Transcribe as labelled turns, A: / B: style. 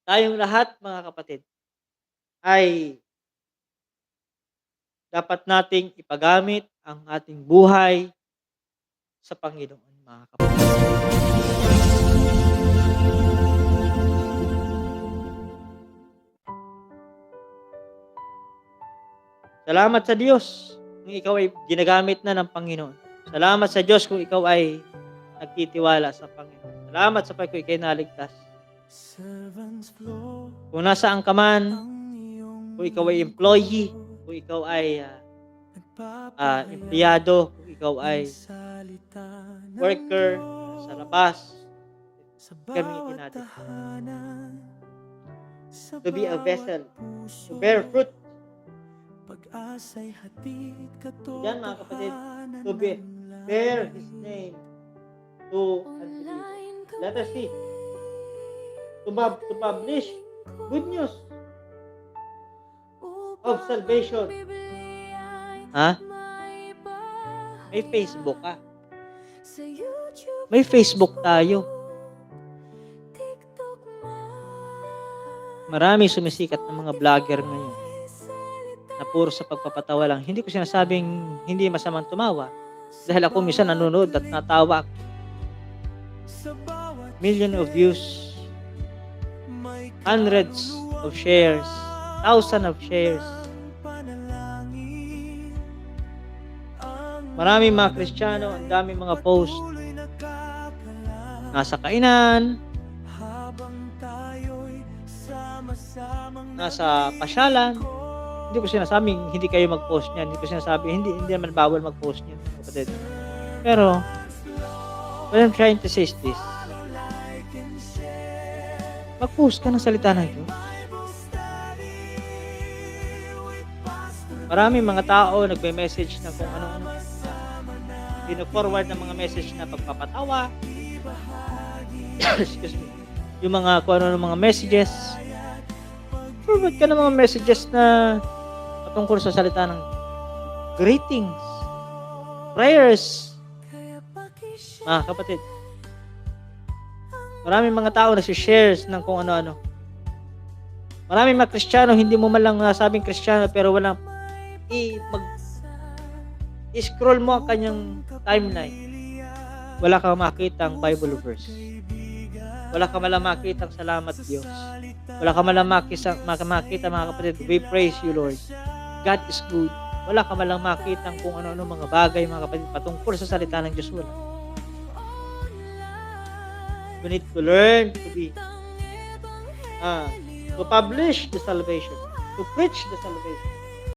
A: Tayong lahat mga kapatid ay dapat nating ipagamit ang ating buhay sa Panginoon mga kapatid. Salamat sa Diyos kung ikaw ay ginagamit na ng Panginoon. Salamat sa Diyos kung ikaw ay nagtitiwala sa Panginoon. Salamat sa kung ikaw ay naligtas. Kung nasaan ka man, kung ikaw ay employee, kung ikaw ay empleyado, kung ikaw ay worker sa labas, gamitin natin to be a vessel, to bear fruit. Yan mga kapatid, to bear His name to unbelievers. Let us see, to publish good news of salvation. May Facebook ka. May Facebook tayo. Marami sumisikat ng mga vlogger ngayon na puro sa pagpapatawa lang. Hindi ko sinasabing hindi masamang tumawa. Dahil ako minsan nanonood at natawa. Million of views, hundreds of shares, thousands of shares. Maraming mga Kristiyano, ang daming mga post. Nasa kainan, nasa pasyalan. Hindi ko sinasabing hindi kayo mag-post niyan. Hindi ko sinasabing hindi naman bawal mag-post niyan, kapatid. Pero what I'm trying to say is this. Mag-post ka ng salita ng Diyos. Maraming mga tao nagme-message na kung ano-ano. Pino-forward ng mga message na pagpapatawa. Excuse me. Yung mga kung ano mga messages. Forward ka ng mga messages na patungkol sa salita ng greetings, prayers. Mga kapatid, maraming mga tao nagsishares ng kung ano-ano. Maraming mga Kristiyano, hindi mo man lang sabing Kristiyano, pero walang i-scroll mo ang kanyang timeline. Wala kang makitang Bible verse. Wala kang malang makitang salamat Diyos. Wala kang malang makita mga kapatid, we praise you Lord. God is good. Wala kang malang makitang kung ano-ano mga bagay mga kapatid patungkol sa salita ng Diyos. Wala. We need to learn to be to publish the salvation, to preach the salvation.